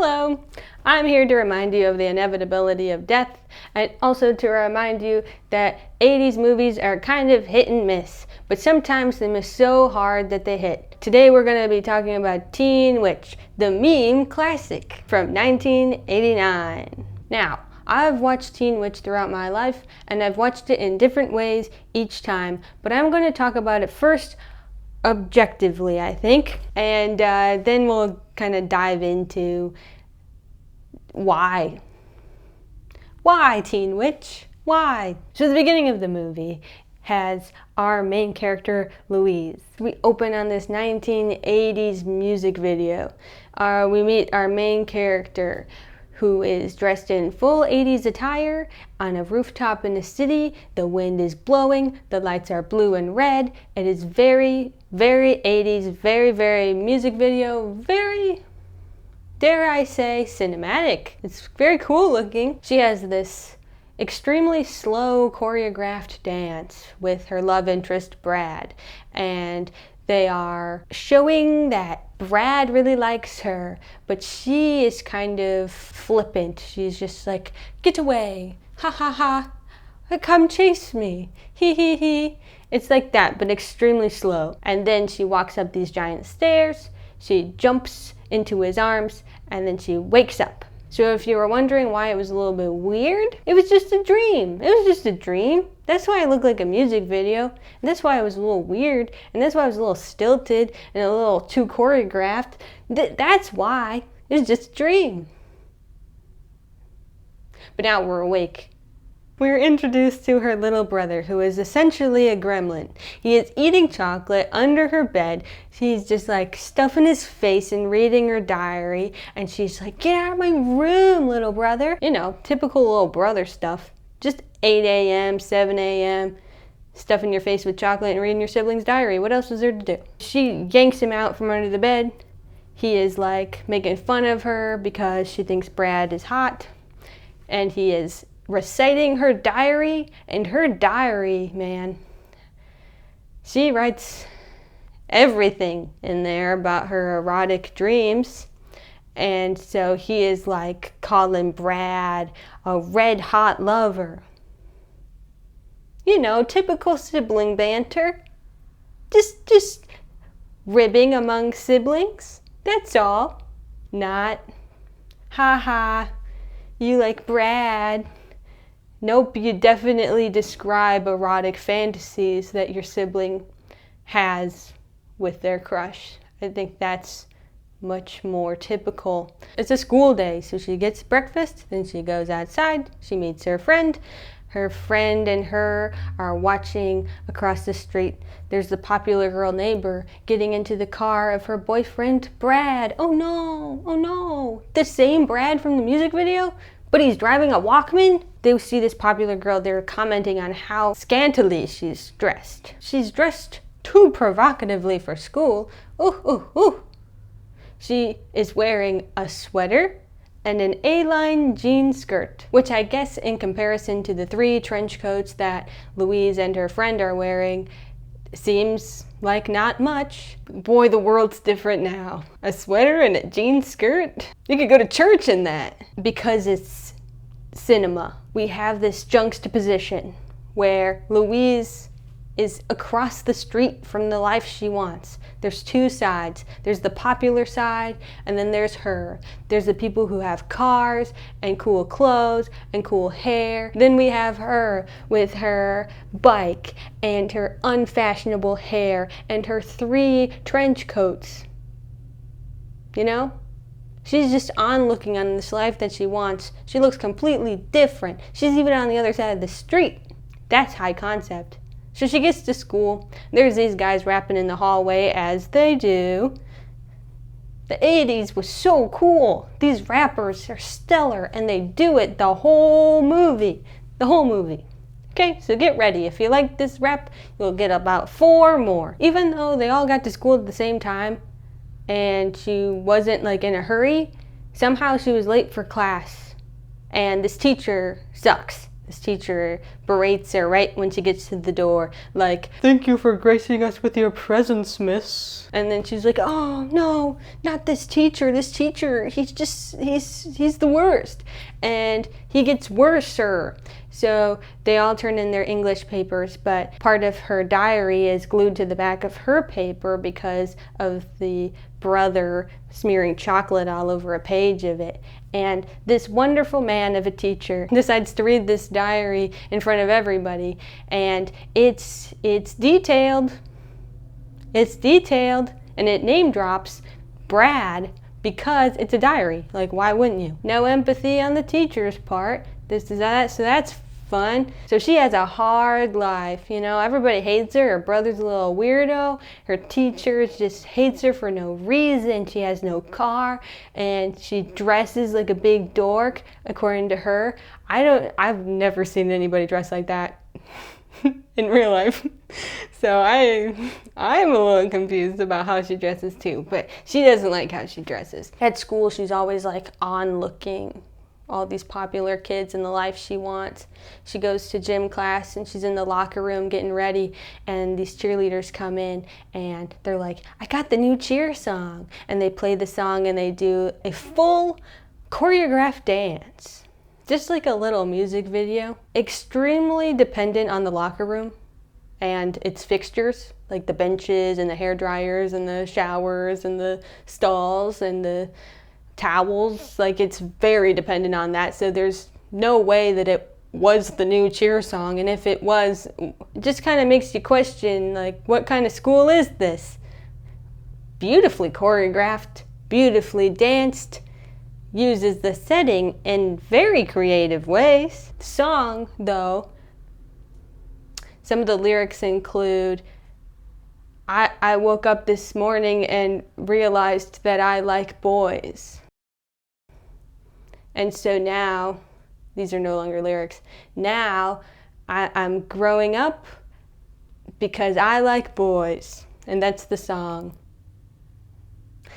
Hello! I'm here to remind you of the inevitability of death, and also to remind you that 80s movies are kind of hit and miss, but sometimes they miss so hard that they hit. Today we're going to be talking about Teen Witch, the meme classic from 1989. Now, I've watched Teen Witch throughout my life, and I've watched it in different ways each time, but I'm going to talk about it first objectively, I think, and then we'll kind of dive into why Teen Witch? Why? So the beginning of the movie has our main character, Louise. We open on this 1980s music video. We meet our main character, who is dressed in full 80s attire on a rooftop in the city. The wind is blowing, the lights are blue and red. It is very, very 80s, very, very music video, very, dare I say, cinematic. It's very cool looking. She has this extremely slow choreographed dance with her love interest, Brad. And they are showing that Brad really likes her, but she is kind of flippant. She's just like, get away, ha ha ha, come chase me, hee hee hee. It's like that, but extremely slow. And then she walks up these giant stairs, she jumps into his arms, and then she wakes up. So if you were wondering why it was a little bit weird, it was just a dream. It was just a dream. That's why it looked like a music video. And that's why it was a little weird. And that's why it was a little stilted and a little too choreographed. That's why. It was just a dream. But now we're awake. We're introduced to her little brother, who is essentially a gremlin. He is eating chocolate under her bed. He's just like stuffing his face and reading her diary. And she's like, get out of my room, little brother. You know, typical little brother stuff. Just 8 a.m., 7 a.m., stuffing your face with chocolate and reading your sibling's diary. What else was there to do? She yanks him out from under the bed. He is like making fun of her because she thinks Brad is hot. And he is reciting her diary, and her diary, man, she writes everything in there about her erotic dreams. And so he is like calling Brad a red hot lover. You know, typical sibling banter. Just ribbing among siblings. That's all. Not, ha, you like Brad. Nope, you definitely describe erotic fantasies that your sibling has with their crush. I think that's much more typical. It's a school day, so she gets breakfast, then she goes outside, she meets her friend. Her friend and her are watching across the street. There's the popular girl neighbor getting into the car of her boyfriend, Brad. Oh no, the same Brad from the music video? But he's driving a Walkman? They see this popular girl, they're commenting on how scantily she's dressed. She's dressed too provocatively for school. Ooh. She is wearing a sweater and an A-line jean skirt, which I guess in comparison to the 3 trench coats that Louise and her friend are wearing, seems like not much. Boy, the world's different now. A sweater and a jean skirt? You could go to church in that. Because it's cinema, we have this juxtaposition where Louise is across the street from the life she wants. There's 2 sides. There's the popular side, and then there's her. There's the people who have cars and cool clothes and cool hair. Then we have her with her bike and her unfashionable hair and her 3 trench coats. You know? She's just looking on this life that she wants. She looks completely different. She's even on the other side of the street. That's high concept. So she gets to school. There's these guys rapping in the hallway, as they do. The 80s was so cool. These rappers are stellar, and they do it the whole movie. The whole movie. Okay, so get ready. If you like this rap, you'll get about 4 more. Even though they all got to school at the same time, and she wasn't like in a hurry, somehow she was late for class. And this teacher sucks. This teacher berates her right when she gets to the door, like, "Thank you for gracing us with your presence, miss." And then she's like, "Oh, no, not this teacher. This teacher, he's the worst." And he gets worser. So they all turn in their English papers, but part of her diary is glued to the back of her paper because of the brother smearing chocolate all over a page of it. And this wonderful man of a teacher decides to read this diary in front of everybody, and it's detailed. It's detailed, and it name drops Brad because it's a diary. Like, why wouldn't you? No empathy on the teacher's part. So that's fun. So she has a hard life, you know. Everybody hates her. Her brother's a little weirdo. Her teacher just hates her for no reason. She has no car, and she dresses like a big dork, according to her. I've never seen anybody dress like that in real life. So I'm a little confused about how she dresses too, but she doesn't like how she dresses. At school, she's always like on looking all these popular kids and the life she wants. She goes to gym class and she's in the locker room getting ready, and these cheerleaders come in and they're like, "I got the new cheer song." And they play the song and they do a full choreographed dance. Just like a little music video. Extremely dependent on the locker room and its fixtures, like the benches and the hair dryers and the showers and the stalls and the towels. Like, it's very dependent on that. So there's no way that it was the new cheer song. And if it was, it just kind of makes you question, like, what kind of school is this? Beautifully choreographed, beautifully danced, uses the setting in very creative ways. The song, though, some of the lyrics include, I woke up this morning and realized that I like boys. And so now, these are no longer lyrics, now I'm growing up because I like boys. And that's the song.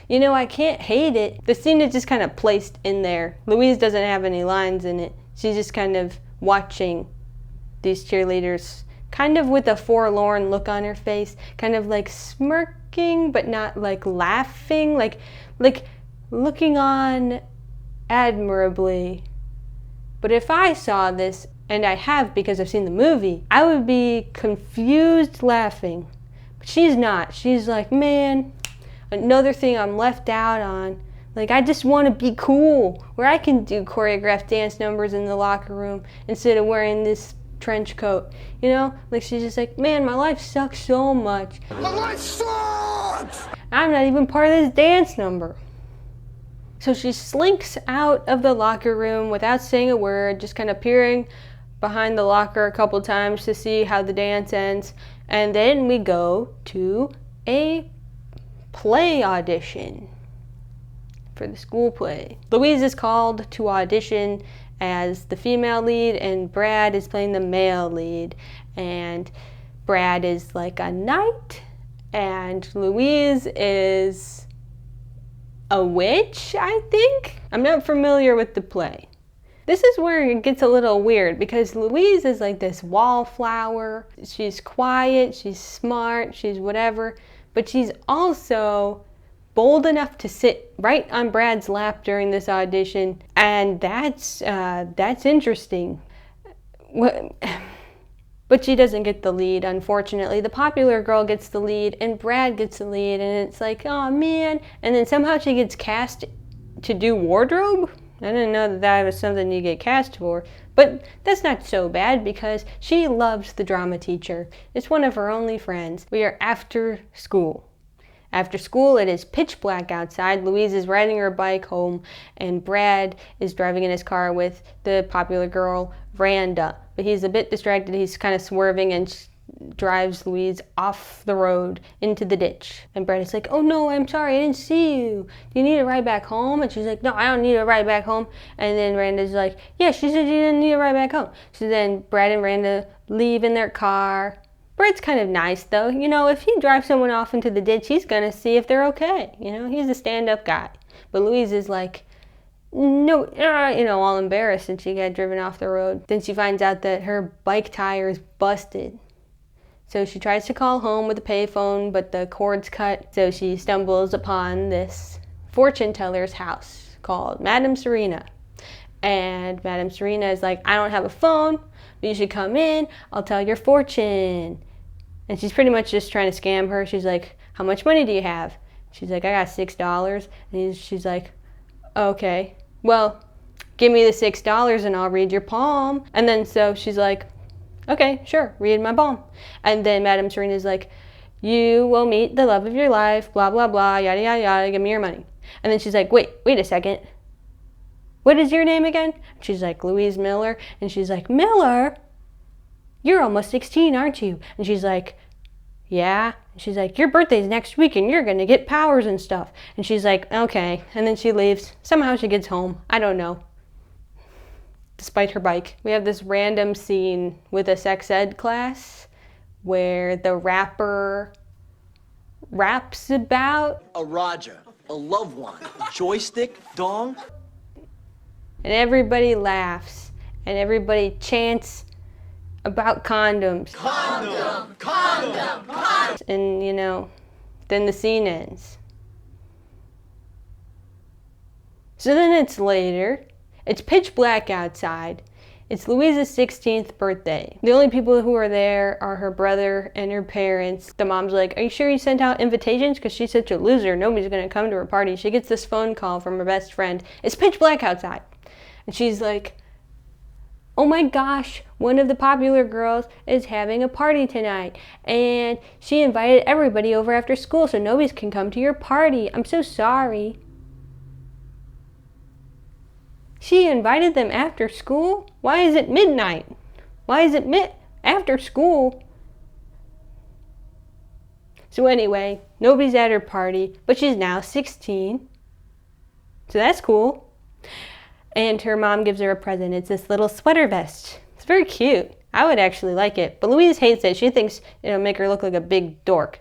You know, I can't hate it. The scene is just kind of placed in there. Louise doesn't have any lines in it. She's just kind of watching these cheerleaders, kind of with a forlorn look on her face, kind of like smirking, but not like laughing, like looking on admirably. But if I saw this, and I have because I've seen the movie, I would be confused laughing. But she's not. She's like, man, another thing I'm left out on. Like, I just want to be cool, where I can do choreographed dance numbers in the locker room instead of wearing this trench coat, you know? Like, she's just like, man, my life sucks so much. My life sucks! I'm not even part of this dance number. So she slinks out of the locker room without saying a word, just kind of peering behind the locker a couple times to see how the dance ends. And then we go to a play audition for the school play. Louise is called to audition as the female lead, and Brad is playing the male lead. And Brad is like a knight, and Louise is a witch, I think? I'm not familiar with the play. This is where it gets a little weird, because Louise is like this wallflower. She's quiet, she's smart, she's whatever, but she's also bold enough to sit right on Brad's lap during this audition, and that's interesting. But she doesn't get the lead, unfortunately. The popular girl gets the lead, and Brad gets the lead, and it's like, oh man. And then somehow she gets cast to do wardrobe? I didn't know that was something you get cast for. But that's not so bad, because she loves the drama teacher. It's one of her only friends. We are after school. After school, it is pitch black outside. Louise is riding her bike home, and Brad is driving in his car with the popular girl, Randa. But he's a bit distracted. He's kind of swerving and drives Louise off the road into the ditch. And Brad is like, oh no, I'm sorry, I didn't see you. Do you need a ride back home? And she's like, no, I don't need a ride back home. And then Randa's like, yeah, she said you didn't need a ride back home. So then Brad and Randa leave in their car. Brad's kind of nice though. You know, if he drives someone off into the ditch, he's gonna see if they're okay. You know, he's a stand-up guy. But Louise is like, No, all embarrassed, and she got driven off the road. Then she finds out that her bike tire is busted. So she tries to call home with a payphone, but the cord's cut. So she stumbles upon this fortune teller's house called Madame Serena. And Madame Serena is like, I don't have a phone, but you should come in. I'll tell your fortune. And she's pretty much just trying to scam her. She's like, how much money do you have? She's like, I got $6. And she's like, okay, well, give me the $6 and I'll read your palm. And then so she's like, okay, sure, read my palm. And then Madame Serena's like, you will meet the love of your life, blah, blah, blah, yada, yada, yada, give me your money. And then she's like, wait a second. What is your name again? She's like, Louise Miller. And she's like, Miller? You're almost 16, aren't you? And she's like, yeah. And she's like, your birthday's next week and you're gonna get powers and stuff. And she's like, okay. And then she leaves. Somehow she gets home. I don't know. Despite her bike. We have this random scene with a sex ed class where the rapper raps about a Roger, a loved one, a joystick, dong. And everybody laughs and everybody chants about condoms. Condom, condom, condom. And then the scene ends. So then it's later. It's pitch black outside. It's Louise's 16th birthday. The only people who are there are her brother and her parents. The mom's like, are you sure you sent out invitations? Because she's such a loser. Nobody's going to come to her party. She gets this phone call from her best friend. It's pitch black outside. And she's like, oh my gosh, one of the popular girls is having a party tonight. And she invited everybody over after school so nobody can come to your party. I'm so sorry. She invited them after school? Why is it midnight? Why is it after school? So anyway, nobody's at her party, but she's now 16. So that's cool. And her mom gives her a present. It's this little sweater vest. It's very cute. I would actually like it. But Louise hates it. She thinks it'll make her look like a big dork.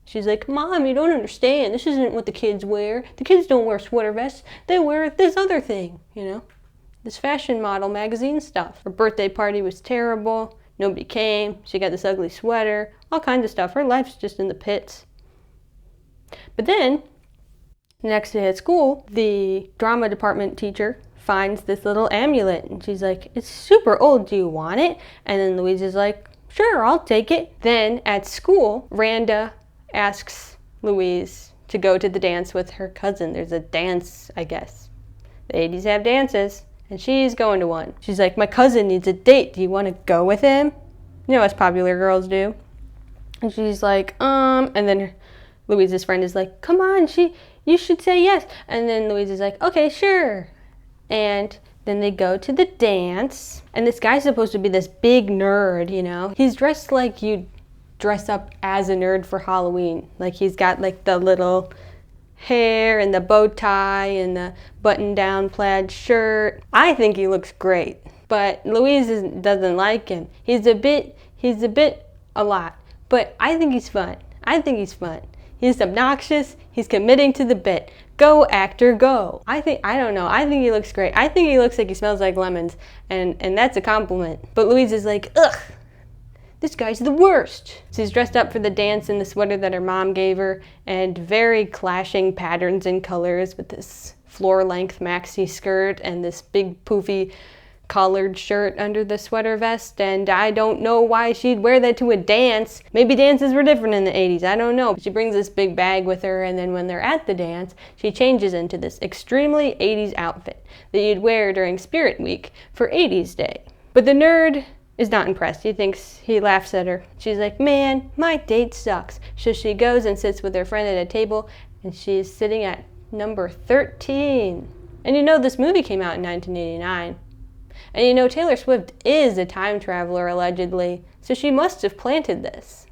She's like, Mom, you don't understand. This isn't what the kids wear. The kids don't wear sweater vests. They wear this other thing, this fashion model magazine stuff. Her birthday party was terrible. Nobody came. She got this ugly sweater. All kinds of stuff. Her life's just in the pits. But then, the next day at school, the drama department teacher finds this little amulet. And she's like, it's super old. Do you want it? And then Louise is like, sure, I'll take it. Then at school, Randa asks Louise to go to the dance with her cousin. There's a dance, I guess. The 80s have dances, and she's going to one. She's like, my cousin needs a date. Do you want to go with him? You know, as popular girls do. And she's like, and then Louise's friend is like, come on, you should say yes. And then Louise is like, okay, sure. And then they go to the dance, and this guy's supposed to be this big nerd, He's dressed like you'd dress up as a nerd for Halloween. Like he's got like the little hair and the bow tie and the button-down plaid shirt. I think he looks great, but Louise doesn't like him. He's a bit a lot, but I think he's fun. He's obnoxious. He's committing to the bit. Go, actor, go. I don't know. I think he looks great. I think he looks like he smells like lemons, and that's a compliment. But Louise is like, ugh, this guy's the worst. So she's dressed up for the dance in the sweater that her mom gave her, and very clashing patterns and colors with this floor-length maxi skirt and this big poofy collared shirt under the sweater vest, and I don't know why she'd wear that to a dance. Maybe dances were different in the 80s, I don't know. She brings this big bag with her, and then when they're at the dance, she changes into this extremely 80s outfit that you'd wear during Spirit Week for 80s Day. But the nerd is not impressed. He laughs at her. She's like, man, my date sucks. So she goes and sits with her friend at a table, and she's sitting at number 13. And this movie came out in 1989. And Taylor Swift is a time traveler, allegedly, so she must have planted this.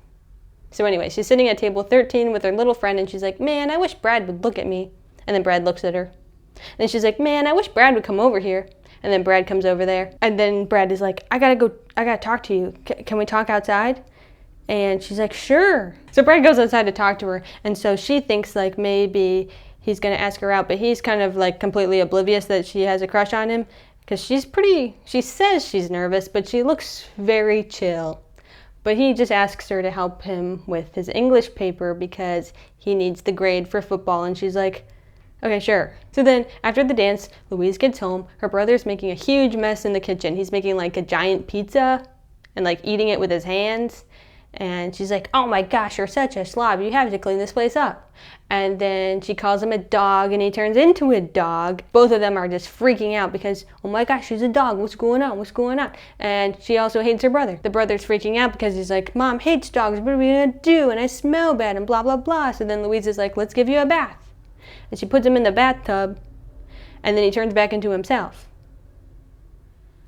So anyway, she's sitting at table 13 with her little friend, and she's like, man, I wish Brad would look at me. And then Brad looks at her. And then she's like, man, I wish Brad would come over here. And then Brad comes over there. And then Brad is like, I gotta talk to you. Can we talk outside? And she's like, sure. So Brad goes outside to talk to her. And so she thinks like maybe he's going to ask her out, but he's kind of like completely oblivious that she has a crush on him because she says she's nervous, but she looks very chill. But he just asks her to help him with his English paper because he needs the grade for football, and she's like, okay, sure. So then, after the dance, Louise gets home. Her brother's making a huge mess in the kitchen. He's making like a giant pizza and like eating it with his hands. And she's like, oh my gosh, you're such a slob. You have to clean this place up. And then she calls him a dog and he turns into a dog. Both of them are just freaking out because, oh my gosh, she's a dog. What's going on? What's going on? And she also hates her brother. The brother's freaking out because he's like, Mom hates dogs. What are we going to do? And I smell bad and blah, blah, blah. So then Louise is like, let's give you a bath. And she puts him in the bathtub and then he turns back into himself.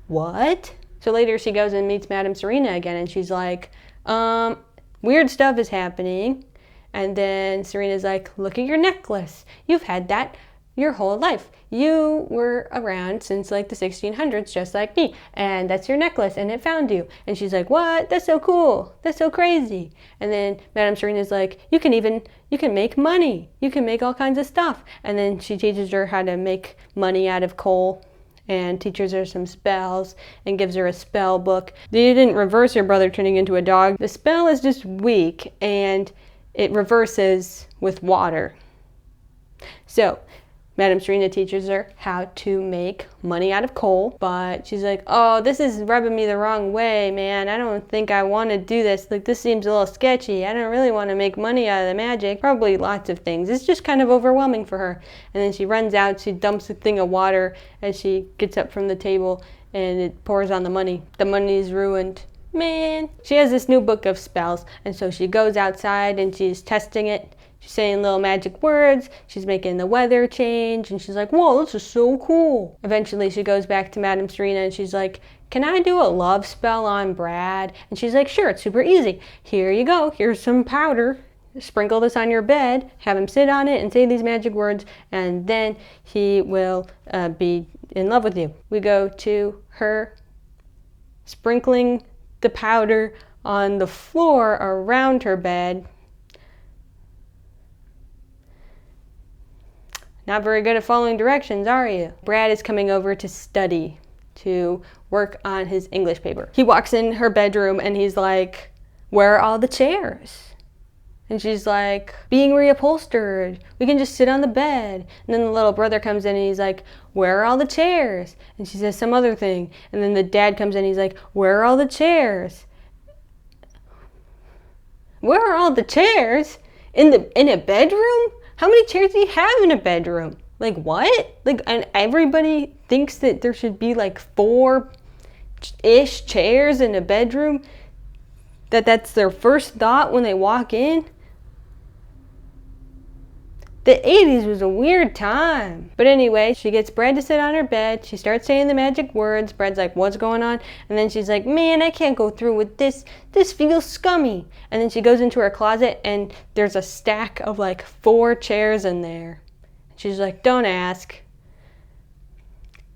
What? So later she goes and meets Madame Serena again and she's like, weird stuff is happening. And then Serena's like, look at your necklace. You've had that your whole life. You were around since like the 1600s, just like me. And that's your necklace and it found you. And she's like, what? That's so cool. That's so crazy. And then Madame Serena's like, you can make money. You can make all kinds of stuff. And then she teaches her how to make money out of coal and teaches her some spells and gives her a spell book. You didn't reverse your brother turning into a dog. The spell is just weak and it reverses with water. So Madame Serena teaches her how to make money out of coal, but she's like, oh, this is rubbing me the wrong way, man. I don't think I want to do this. Like, this seems a little sketchy. I don't really want to make money out of the magic. Probably lots of things. It's just kind of overwhelming for her. And then she runs out, she dumps a thing of water as she gets up from the table, and it pours on the money. The money's ruined. Man. She has this new book of spells, and so she goes outside and she's testing it. She's saying little magic words, she's making the weather change, and she's like, whoa, this is so cool. Eventually she goes back to Madame Serena and she's like, can I do a love spell on Brad? And she's like, sure, it's super easy. Here you go, here's some powder. Sprinkle this on your bed, have him sit on it and say these magic words, and then he will be in love with you. We go to her sprinkling the powder on the floor around her bed. Not very good at following directions, are you? Brad is coming over to study, to work on his English paper. He walks in her bedroom and he's like, where are all the chairs? And she's like, being reupholstered. We can just sit on the bed. And then the little brother comes in and he's like, where are all the chairs? And she says some other thing. And then the dad comes in and he's like, where are all the chairs? Where are all the chairs? In a bedroom? How many chairs do you have in a bedroom? Like what? Like, and everybody thinks that there should be like 4-ish chairs in a bedroom? That's their first thought when they walk in? The 80s was a weird time. But anyway, she gets Brad to sit on her bed. She starts saying the magic words. Brad's like, what's going on? And then she's like, man, I can't go through with this. This feels scummy. And then she goes into her closet and there's a stack of like 4 chairs in there. She's like, don't ask.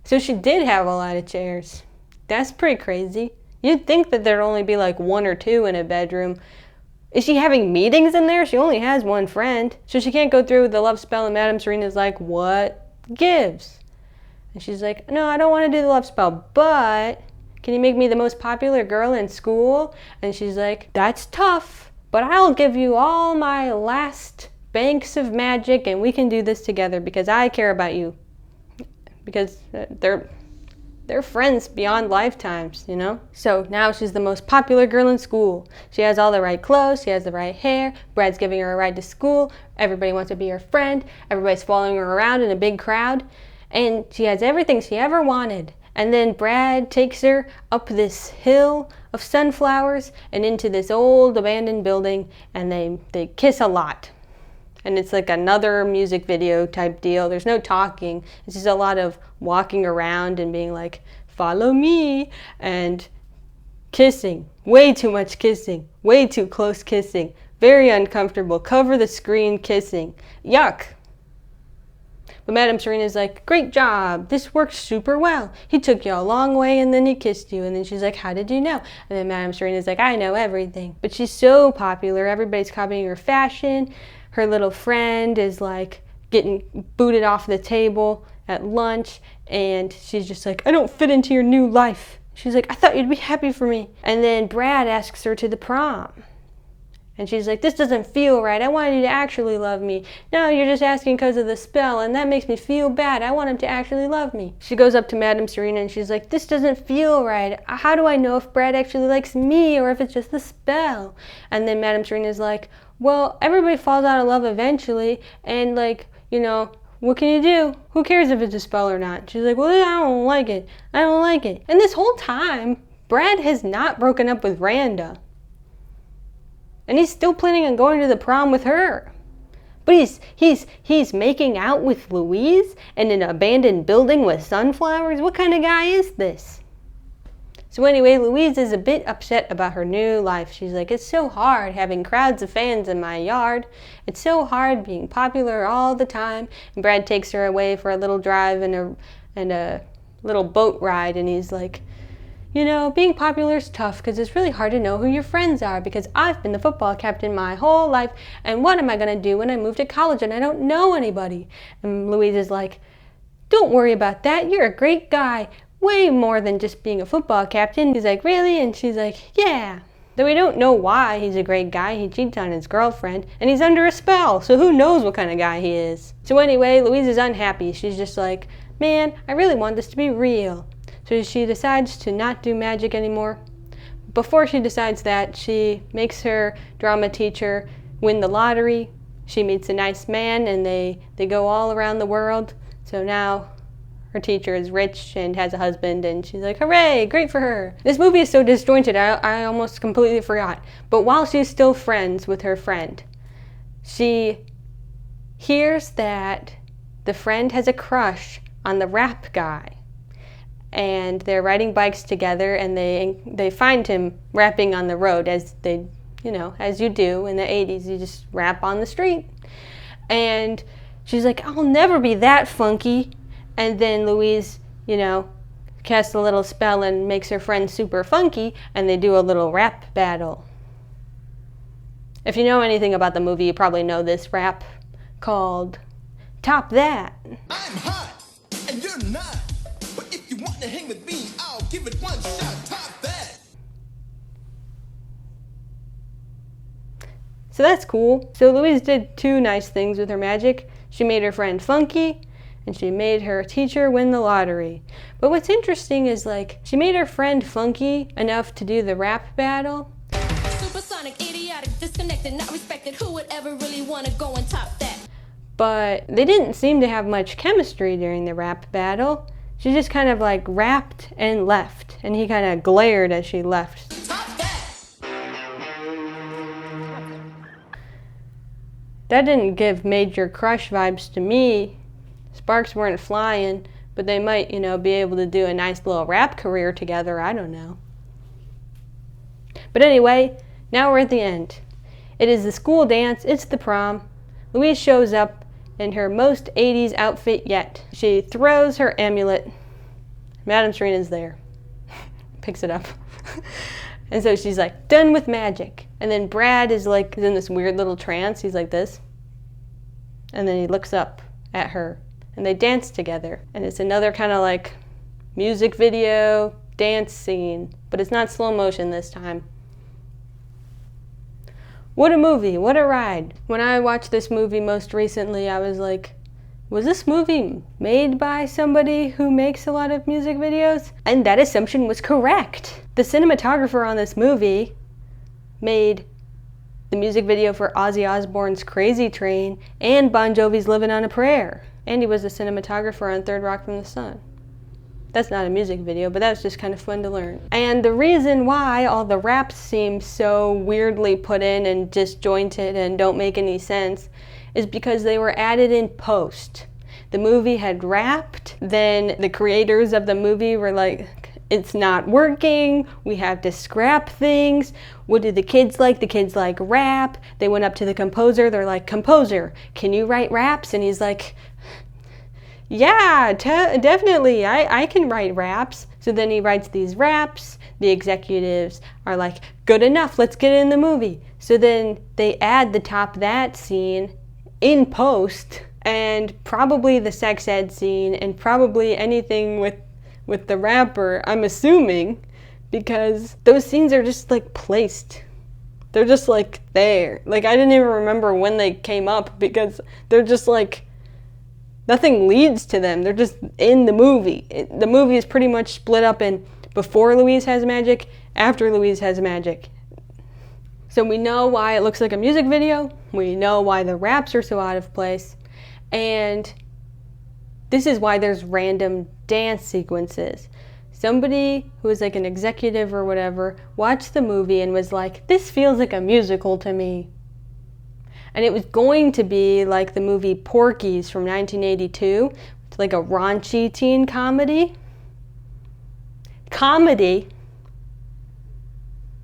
So she did have a lot of chairs. That's pretty crazy. You'd think that there'd only be like 1 or 2 in a bedroom. Is she having meetings in there? She only has one friend. So she can't go through with the love spell, and Madame Serena's like, what gives? And she's like, no, I don't want to do the love spell, but can you make me the most popular girl in school? And she's like, that's tough, but I'll give you all my last banks of magic and we can do this together because I care about you. Because they're friends beyond lifetimes, you know? So now she's the most popular girl in school. She has all the right clothes, she has the right hair, Brad's giving her a ride to school, everybody wants to be her friend, everybody's following her around in a big crowd, and she has everything she ever wanted. And then Brad takes her up this hill of sunflowers and into this old abandoned building, and they kiss a lot. And it's like another music video type deal. There's no talking. It's just a lot of walking around and being like, follow me, and kissing. Way too much kissing. Way too close kissing. Very uncomfortable. Cover the screen kissing. Yuck. But Madame Serena's like, great job. This worked super well. He took you a long way and then he kissed you. And then she's like, how did you know? And then Madame Serena's like, I know everything. But she's so popular. Everybody's copying her fashion. Her little friend is like getting booted off the table at lunch, and she's just like, I don't fit into your new life. She's like, I thought you'd be happy for me. And then Brad asks her to the prom. And she's like, this doesn't feel right. I wanted you to actually love me. No, you're just asking because of the spell, and that makes me feel bad. I want him to actually love me. She goes up to Madame Serena and she's like, this doesn't feel right. How do I know if Brad actually likes me or if it's just the spell? And then Madame Serena's like, well, everybody falls out of love eventually, and like, you know, what can you do? Who cares if it's a spell or not? She's like, well, I don't like it. I don't like it. And this whole time, Brad has not broken up with Randa. And he's still planning on going to the prom with her. But he's making out with Louise in an abandoned building with sunflowers? What kind of guy is this? So anyway, Louise is a bit upset about her new life. She's like, it's so hard having crowds of fans in my yard. It's so hard being popular all the time. And Brad takes her away for a little drive and a little boat ride. And he's like, you know, being popular is tough because it's really hard to know who your friends are, because I've been the football captain my whole life, and what am I going to do when I move to college and I don't know anybody? And Louise is like, don't worry about that. You're a great guy. Way more than just being a football captain. He's like, really? And she's like, yeah. Though we don't know why he's a great guy. He cheats on his girlfriend, and he's under a spell, so who knows what kind of guy he is. So anyway, Louise is unhappy. She's just like, man, I really want this to be real. So she decides to not do magic anymore. Before she decides that, she makes her drama teacher win the lottery. She meets a nice man, and they go all around the world. So now her teacher is rich and has a husband, and she's like, hooray, great for her. This movie is so disjointed, I almost completely forgot. But while she's still friends with her friend, she hears that the friend has a crush on the rap guy. And they're riding bikes together, and they find him rapping on the road, as they, you know, as you do in the 80s, you just rap on the street. And she's like, I'll never be that funky. And then Louise, you know, casts a little spell and makes her friend super funky, and they do a little rap battle. If you know anything about the movie, you probably know this rap called Top That. I'm hot, and you're not. But if you want to hang with me, I'll give it one shot. Top that. So that's cool. So Louise did two nice things with her magic. She made her friend funky, and she made her teacher win the lottery. But what's interesting is, like, she made her friend funky enough to do the rap battle. Supersonic, idiotic, disconnected, not respected. Who would ever really want to go and top that? But they didn't seem to have much chemistry during the rap battle. She just kind of like rapped and left, and he kind of glared as she left. That didn't give major crush vibes to me. Sparks weren't flying, but they might, you know, be able to do a nice little rap career together. I don't know. But anyway, now we're at the end. It is the school dance. It's the prom. Louise shows up in her most 80s outfit yet. She throws her amulet. Madame Serena's there. Picks it up. And so she's like, done with magic. And then Brad is like in this weird little trance. He's like this. And then he looks up at her. And they dance together. And it's another kind of like music video dance scene. But it's not slow motion this time. What a movie, what a ride. When I watched this movie most recently, I was like, was this movie made by somebody who makes a lot of music videos? And that assumption was correct. The cinematographer on this movie made the music video for Ozzy Osbourne's Crazy Train and Bon Jovi's Livin' on a Prayer. And he was the cinematographer on Third Rock from the Sun. That's not a music video, but that's just kind of fun to learn. And the reason why all the raps seem so weirdly put in and disjointed and don't make any sense is because they were added in post. The movie had rapped, then the creators of the movie were like, it's not working, we have to scrap things. What do the kids like? The kids like rap. They went up to the composer, they're like, composer, can you write raps? And he's like, yeah, definitely, I can write raps. So then he writes these raps. The executives are like, good enough, let's get it in the movie. So then they add the Top That scene in post, and probably the sex ed scene, and probably anything with the rapper, I'm assuming, because those scenes are just like placed. They're just like there. Like I didn't even remember when they came up because they're just like, nothing leads to them. They're just in the movie. The movie is pretty much split up in before Louise Has Magic, after Louise Has Magic. So we know why it looks like a music video. We know why the raps are so out of place. And this is why there's random dance sequences. Somebody who was like an executive or whatever watched the movie and was like, this feels like a musical to me. And it was going to be like the movie Porky's from 1982. It's like a raunchy teen comedy.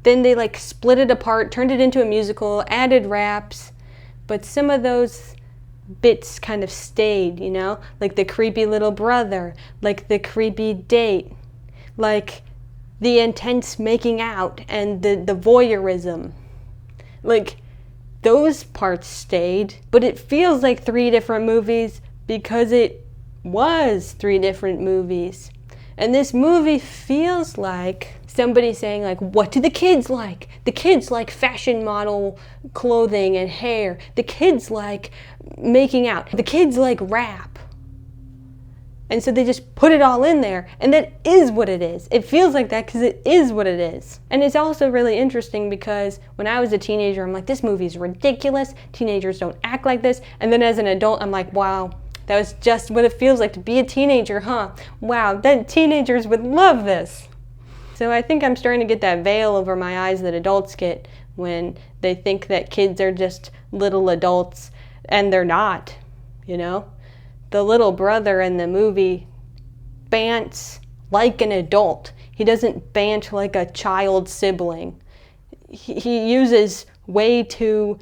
Then they like split it apart, turned it into a musical, added raps, but some of those bits kind of stayed, you know? Like the creepy little brother, like the creepy date, like the intense making out and the voyeurism. Like those parts stayed, but it feels like 3 different movies because it was 3 different movies. And this movie feels like somebody saying like, what do the kids like? The kids like fashion model clothing and hair. The kids like making out. The kids like rap. And so they just put it all in there, and that is what it is. It feels like that because it is what it is. And it's also really interesting because when I was a teenager, I'm like, this movie's ridiculous. Teenagers don't act like this. And then as an adult, I'm like, wow, that was just what it feels like to be a teenager, huh? Wow, then teenagers would love this. So I think I'm starting to get that veil over my eyes that adults get when they think that kids are just little adults, and they're not, you know? The little brother in the movie bants like an adult. He doesn't bant like a child sibling. He uses way too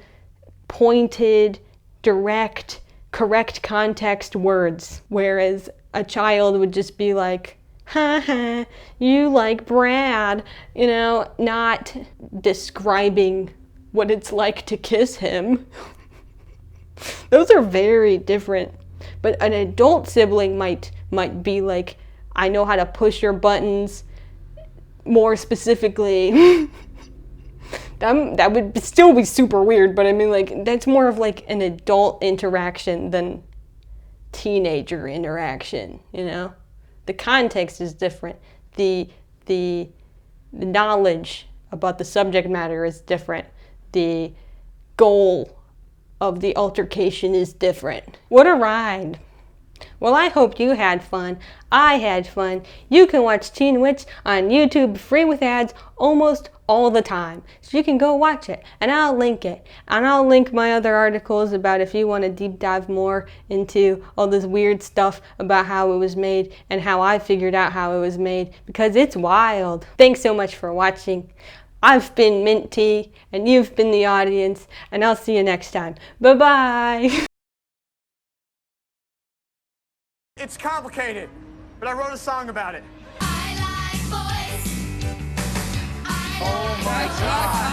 pointed, direct, correct context words, whereas a child would just be like, ha ha, you like Brad, you know, not describing what it's like to kiss him. Those are very different. But an adult sibling might be like, I know how to push your buttons more specifically. That would still be super weird, but I mean, like, that's more of like an adult interaction than teenager interaction, you know? The context is different. The knowledge about the subject matter is different. The goal of the altercation is different. What a ride. Well, I hope you had fun. I had fun. You can watch Teen Witch on YouTube free with ads almost all the time. So you can go watch it, and I'll link it. And I'll link my other articles about if you want to deep dive more into all this weird stuff about how it was made and how I figured out how it was made, because it's wild. Thanks so much for watching. I've been Mint Tea, and you've been the audience, and I'll see you next time. Bye-bye. It's complicated, but I wrote a song about it. I like boys. Oh my God.